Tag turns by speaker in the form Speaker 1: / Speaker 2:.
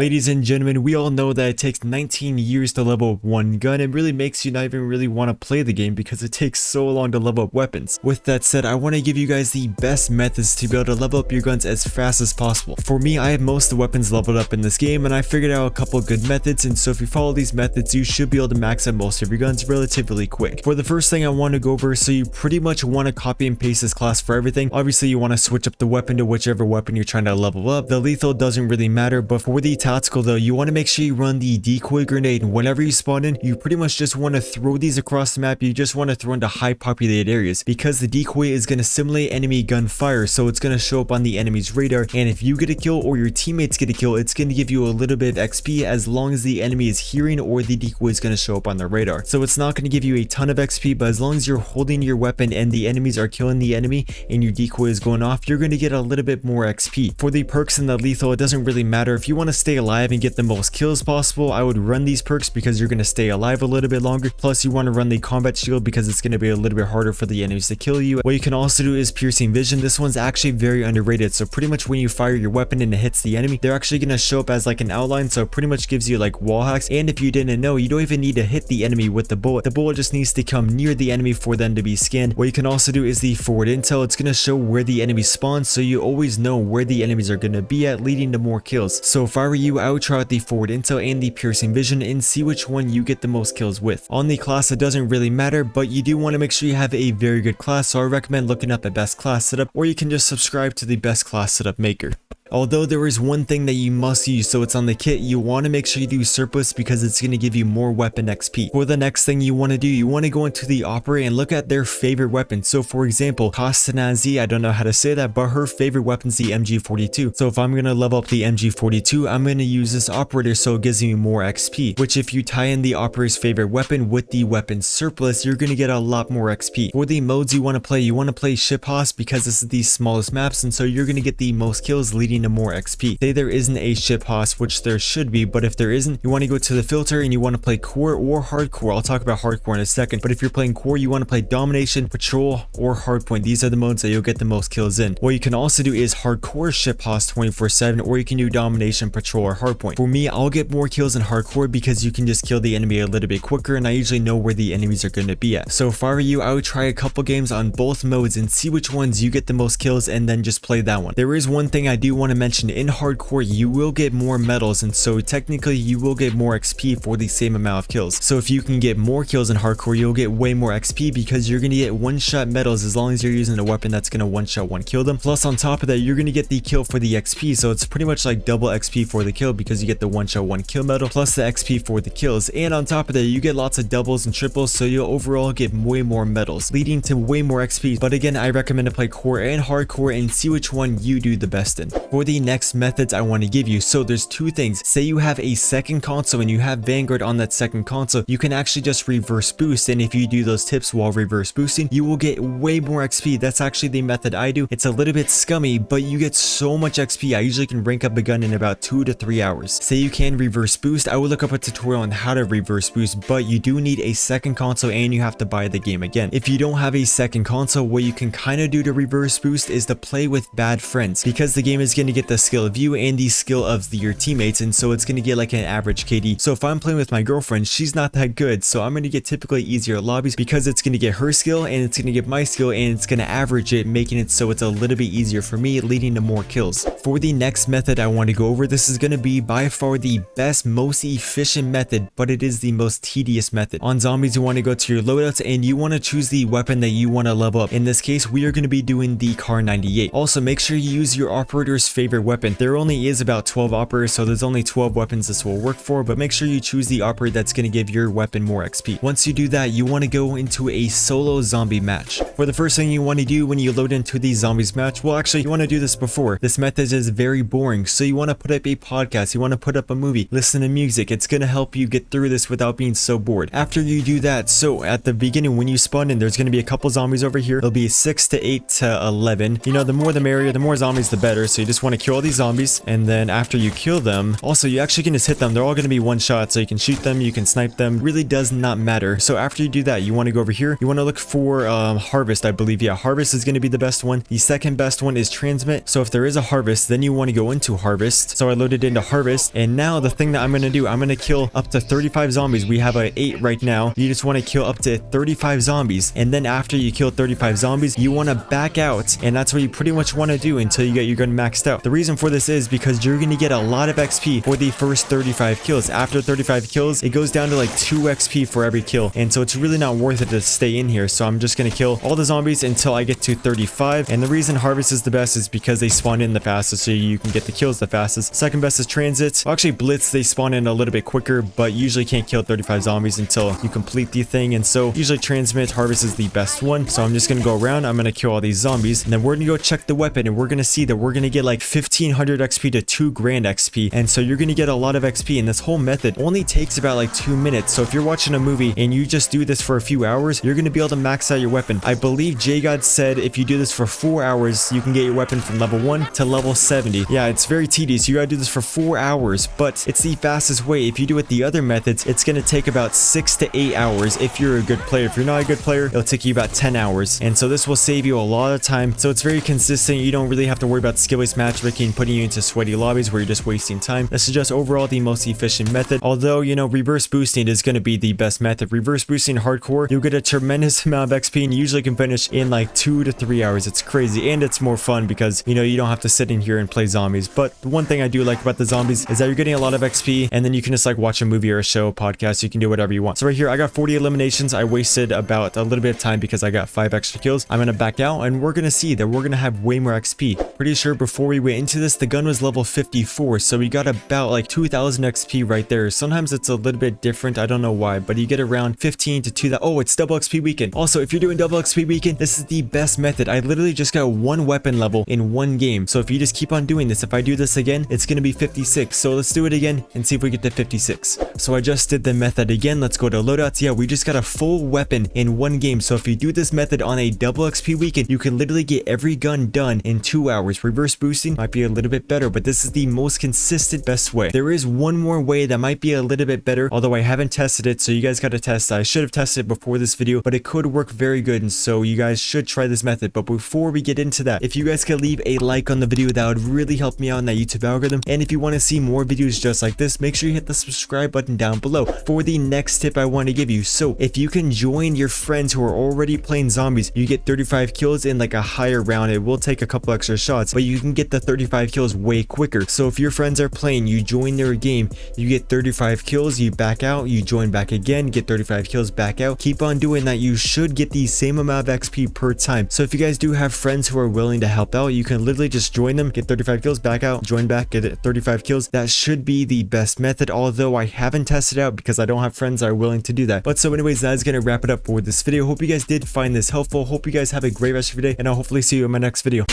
Speaker 1: Ladies and gentlemen, we all know that it takes 19 years to level up one gun. It really makes you not even really want to play the game because it takes so long to level up weapons. With that said, I want to give you guys the best methods to be able to level up your guns as fast as possible. For me, I have most of the weapons leveled up in this game, and I figured out a couple good methods, and so if you follow these methods, you should be able to max out most of your guns relatively quick. For the first thing I want to go over, so you pretty much want to copy and paste this class for everything. Obviously, you want to switch up the weapon to whichever weapon you're trying to level up. The lethal doesn't really matter, but for the tactical though, you want to make sure you run the decoy grenade, and whenever you spawn in, you pretty much just want to throw these across the map. You just want to throw into high populated areas because the decoy is going to simulate enemy gunfire, so it's going to show up on the enemy's radar, and if you get a kill or your teammates get a kill, it's going to give you a little bit of XP as long as the enemy is hearing or the decoy is going to show up on their radar. So it's not going to give you a ton of XP, but as long as you're holding your weapon and the enemies are killing the enemy and your decoy is going off, you're going to get a little bit more XP. For the perks and the lethal, it doesn't really matter. If you want to stay alive and get the most kills possible, I would run these perks because you're going to stay alive a little bit longer. Plus, you want to run the combat shield because it's going to be a little bit harder for the enemies to kill you. What you can also do is piercing vision. This one's actually very underrated. So pretty much when you fire your weapon and it hits the enemy, they're actually going to show up as like an outline. So it pretty much gives you like wall hacks. And if you didn't know, you don't even need to hit the enemy with the bullet. The bullet just needs to come near the enemy for them to be scanned. What you can also do is the forward intel. It's going to show where the enemy spawns, so you always know where the enemies are going to be at, leading to more kills. So if I were you, I would try out the forward intel and the piercing vision and see which one you get the most kills with. On the class, it doesn't really matter, but you do want to make sure you have a very good class, so I recommend looking up a best class setup, or you can just subscribe to the best class setup maker. Although there is one thing that you must use, so it's on the kit, you want to make sure you do surplus because it's going to give you more weapon XP. For the next thing you want to do, you want to go into the operator and look at their favorite weapon. So for example, Kostanazi, I don't know how to say that, but her favorite weapon's the MG42. So if I'm going to level up the MG42, I'm going to use this operator so it gives me more XP, which if you tie in the operator's favorite weapon with the weapon surplus, you're going to get a lot more XP. For the modes you want to play Ship Host because this is the smallest maps, and so you're going to get the most kills leading to more XP. Say there isn't a ship host, which there should be, but if there isn't, you want to go to the filter and you want to play core or hardcore. I'll talk about hardcore in a second, but if you're playing core, you want to play domination, patrol, or hardpoint. These are the modes that you'll get the most kills in. What you can also do is hardcore ship host 24/7, or you can do domination, patrol, or hardpoint. For me, I'll get more kills in hardcore because you can just kill the enemy a little bit quicker, and I usually know where the enemies are going to be at. So if I were you, I would try a couple games on both modes and see which ones you get the most kills, and then just play that one. There is one thing I do want to mention. In hardcore, you will get more medals, and so technically you will get more XP for the same amount of kills. So if you can get more kills in hardcore, you'll get way more XP because you're going to get one-shot medals as long as you're using a weapon that's going to one-shot one kill them. Plus on top of that, you're going to get the kill for the XP, so it's pretty much like double XP for the kill because you get the one-shot one kill medal plus the XP for the kills. And on top of that, you get lots of doubles and triples, so you'll overall get way more medals, leading to way more XP. But again, I recommend to play core and hardcore and see which one you do the best in. For the next methods I want to give you, so there's two things. Say you have a second console and you have Vanguard on that second console, you can actually just reverse boost, and if you do those tips while reverse boosting, you will get way more XP. That's actually the method I do. It's a little bit scummy, but you get so much XP. I usually can rank up a gun in about 2 to 3 hours. Say you can reverse boost, I would look up a tutorial on how to reverse boost, but you do need a second console and you have to buy the game again. If you don't have a second console, what you can kind of do to reverse boost is to play with bad friends, because the game is going to get the skill of you and the skill of your teammates, and so it's going to get like an average KD. So if I'm playing with my girlfriend, she's not that good, so I'm going to get typically easier lobbies because it's going to get her skill and it's going to get my skill and it's going to average it, making it so it's a little bit easier for me, leading to more kills. For the next method I want to go over, this is going to be by far the best, most efficient method, but it is the most tedious method. On zombies, you want to go to your loadouts and you want to choose the weapon that you want to level up. In this case, we are going to be doing the Kar 98. Also, make sure you use your operator's favorite weapon. There only is about 12 operators, so there's only 12 weapons this will work for, but make sure you choose the operator that's going to give your weapon more XP. Once you do that, you want to go into a solo zombie match. For the first thing you want to do when you load into the zombies match, well actually you want to do this before. This method is very boring, so you want to put up a podcast, you want to put up a movie, listen to music. It's going to help you get through this without being so bored. After you do that, so at the beginning when you spawn in, there's going to be a couple zombies over here. There'll be 6 to 8 to 11. You know, the more the merrier, the more zombies the better, so you just just want to kill all these zombies, and then after you kill them, also you actually can just hit them. They're all going to be one shot, so you can shoot them, you can snipe them, really does not matter. So after you do that, you want to go over here, you want to look for harvest, I believe. Yeah, harvest is going to be the best one. The second best one is transmit. So if there is a harvest, then you want to go into harvest. So I loaded into harvest, and now the thing that I'm going to do, I'm going to kill up to 35 zombies. We have a 8 right now. You just want to kill up to 35 zombies, and then after you kill 35 zombies, you want to back out, and that's what you pretty much want to do until you get your gun maxed out. The reason for this is because you're going to get a lot of XP for the first 35 kills. After 35 kills, it goes down to like 2 XP for every kill, and so it's really not worth it to stay in here. So I'm just going to kill all the zombies until I get to 35, and the reason harvest is the best is because they spawn in the fastest, so you can get the kills the fastest. Second best is transit. Well, actually blitz, they spawn in a little bit quicker, but usually can't kill 35 zombies until you complete the thing, and so usually transmit harvest is the best one. So I'm just going to go around, I'm going to kill all these zombies, and then we're going to go check the weapon, and we're going to see that we're going to get like 1500 XP to 2 grand XP, and so you're going to get a lot of XP, and this whole method only takes about like 2 minutes. So if you're watching a movie and you just do this for a few hours, you're going to be able to max out your weapon. I believe JGod said if you do this for 4 hours, you can get your weapon from level 1 to level 70. Yeah, it's very tedious. You gotta do this for 4 hours, but it's the fastest way. If you do it the other methods, it's gonna take about 6 to 8 hours if you're a good player. If you're not a good player, it'll take you about 10 hours, and so this will save you a lot of time. So it's very consistent. You don't really have to worry about skill-based matchmaking putting you into sweaty lobbies where you're just wasting time. This is just overall the most efficient method, although, you know, reverse boosting is going to be the best method. Reverse boosting hardcore, you'll get a tremendous amount of XP, and you usually can finish in like 2 to 3 hours. It's crazy, and it's more fun because, you know, you don't have to sit in here and play zombies. But the one thing I do like about the zombies is that you're getting a lot of XP, and then you can just like watch a movie or a show, podcast, you can do whatever you want. So right here, I got 40 eliminations. I wasted about a little bit of time because I got 5 extra kills. I'm going to back out, and we're going to see that we're going to have way more XP. Pretty sure before we went into this, the gun was level 54, so we got about like 2000 XP right there. Sometimes it's a little bit different, I don't know why, but you get around 15 to 2000. Oh, it's double XP weekend. Also, if you're doing double XP weekend, this is the best method. I literally just got 1 weapon level in 1 game. So if you just keep on doing this, if I do this again, it's going to be 56. So let's do it again and see if we get to 56. So I just did the method again. Let's go to loadouts. Yeah, we just got a full weapon in 1 game. So if you do this method on a double XP weekend, you can literally get every gun done in 2 hours. Reverse boosting might be a little bit better, but this is the most consistent best way. There is one more way that might be a little bit better, although I haven't tested it, so you guys got to test it. I should have tested it before this video, but it could work very good, and so you guys should try this method. But before we get into that, if you guys could leave a like on the video, that would really help me out in that YouTube algorithm. And if you want to see more videos just like this, make sure you hit the subscribe button down below for the next tip I want to give you. So if you can join your friends who are already playing zombies, you get 35 kills in like a higher round. It will take a couple extra shots, but you can get the 35 kills way quicker. So if your friends are playing, you join their game, you get 35 kills, you back out, you join back again, get 35 kills, back out. Keep on doing that. You should get the same amount of XP per time. So if you guys do have friends who are willing to help out, you can literally just join them, get 35 kills, back out, join back, get 35 kills. That should be the best method, although I haven't tested out because I don't have friends that are willing to do that. But so anyways, that is going to wrap it up for this video. Hope you guys did find this helpful. Hope you guys have a great rest of your day, and I'll hopefully see you in my next video.